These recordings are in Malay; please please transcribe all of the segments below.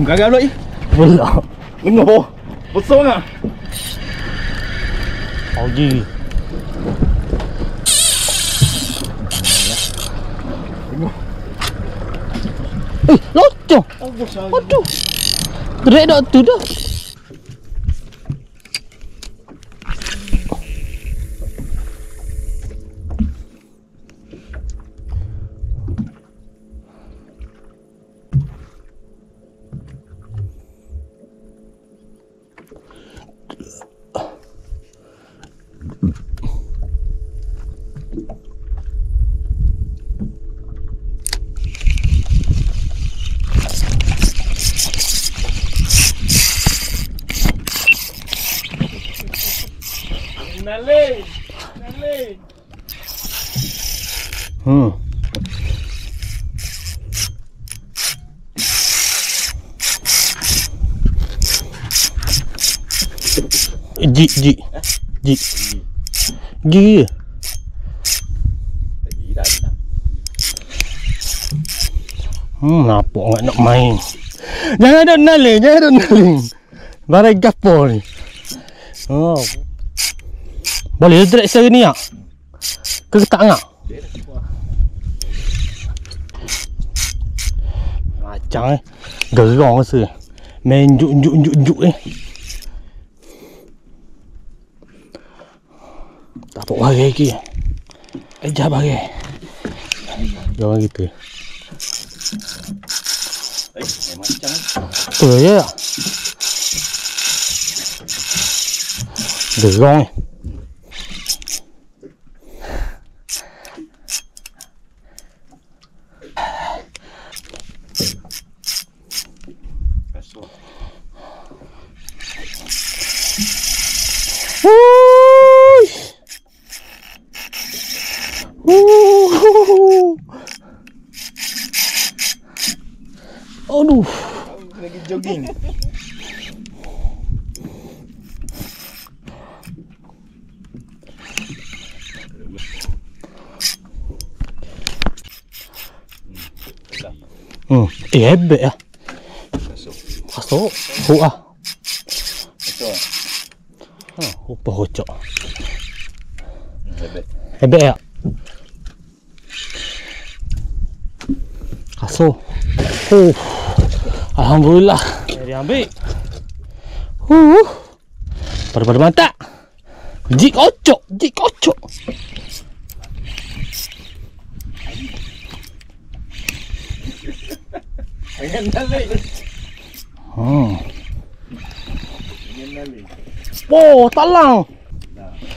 gagal pula ni. Pula. Benar. Besar ah. Ogi. Locong. Aduh. Gerak dah tu dah. Nalih. Ji. Nampak nak main. Jangan ada naling. Barang gapo ni. Oh. Boleh drag secara ni ah. Ke tak ngak? Macam gerong rasa. Main juk ni. Tak apa bagai lagi. Ejah bagai. Jangan gitu. Macam Tu je. Gerong ni. Aduh, lagi jogging. Hebat ya. Masuk. Ah. Betul. Rupa hocok. Hebat ya. Masuk. Alhamdulillah. Dia ambil. Pada mantap. Jik kocok. Jangan nalih. Jangan nalih. Oh, talang.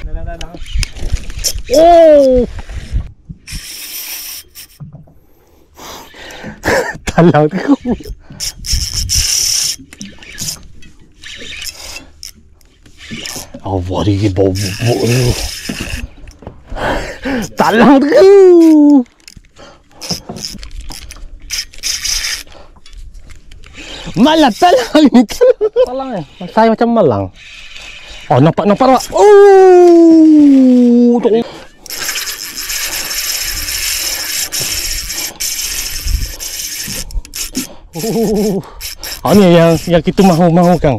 Dalang. Oh. Talang tu. Awak ni bau tu. Talang tu. Malah talang ni. Talang ni. Saya macam malang. Oh, nampak. Oh. Ni yang kita mahu Kang.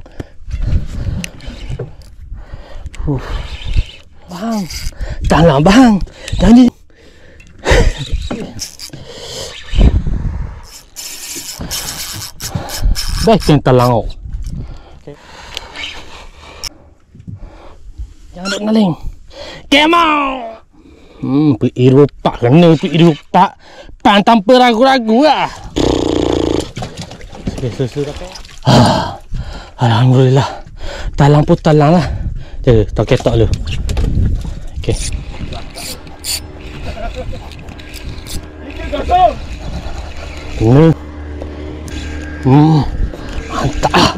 Bang. Talang bang. Jangan. Baik yang talang kau. Okay. Jangan duk naling. Kemau. Pergi rupak kena rupak. Pan tanpa ragu-ragu lah. Selesai apa? Alhamdulillah. Talang pun talang lah. Jaga, tak ketok dulu. Okey. Mantap lah.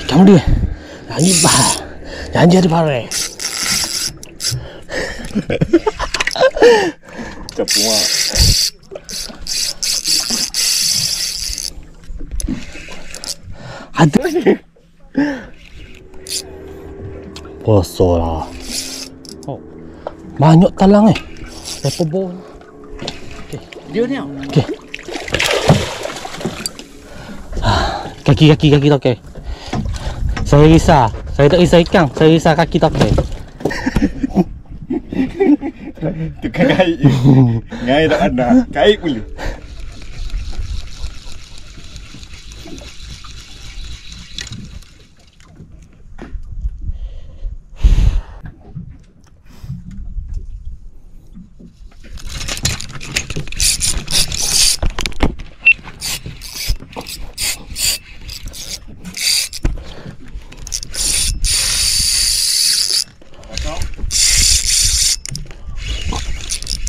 Ikan dia. Jangan jadi pare. Cepuak. Ada. Kosong lah. Oh. Banyak talang Lepas bawah. Okey. Dia ni. Okey. Kaki toke. Saya risau. Saya tak risau ikan. Saya risau kaki toke. Tukang kait je. Ngai tak ada. Kait boleh.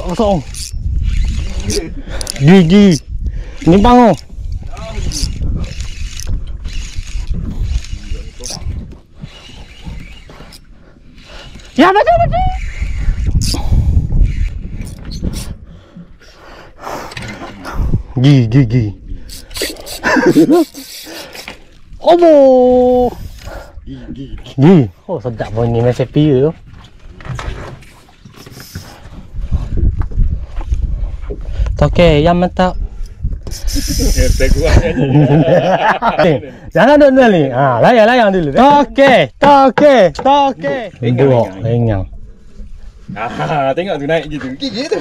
Kosong. Gigi. Ni bangun. Ya betul. Gigi. Obo. Gigi. Oh sedap bunyi macam pia tu. Okey, yang mantap. Tak kuat Jangan duduk dulu ni. Ha, layang dulu. Okey. Dua, ringan. Tengok tu naik gitu. Gigi tu.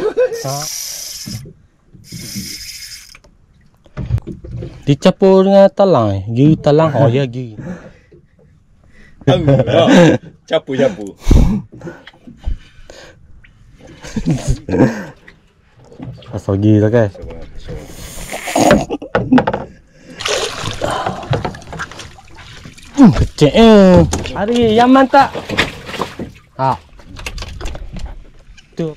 Dicampur dengan talang. Gigi talang. Oh ya gigi. Capu. Pasal gigi tu kan. Kecil. Hari yang mantap. Ha. Tu.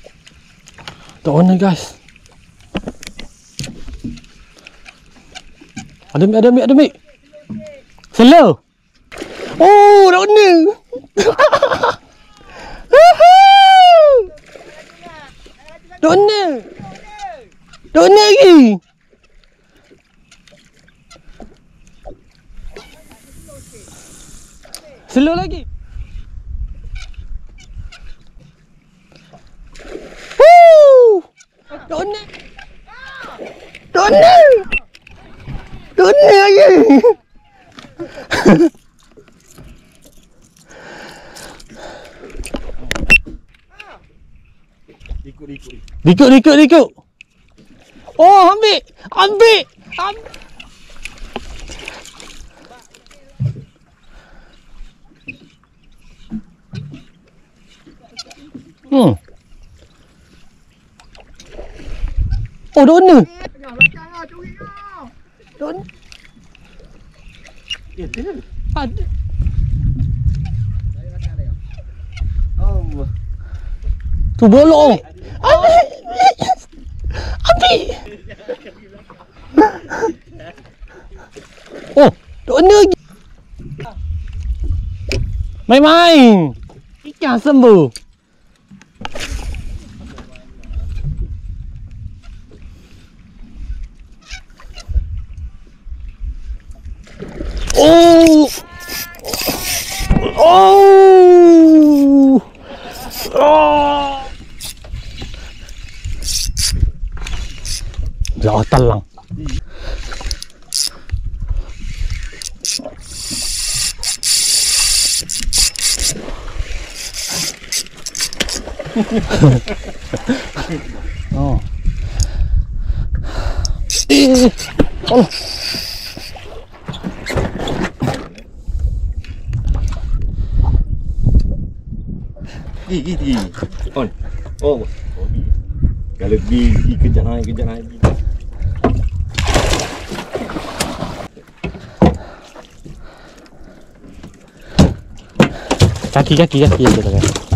Tak warna guys. Ada mik. Slow. Oh, dah warna. Dah warna lagi. Slow lagi. Woo! Dona lagi. Ikut. Oh, ambil. Oh, dona. Dona. Ada. Tu bolong. Ambil. Oh, dona lagi. Main. Ikan sembuh. Jauh talang. Oh. Oh. Gigi. On. Oh. Kalau gigi kejap naik. Kaki aja kan.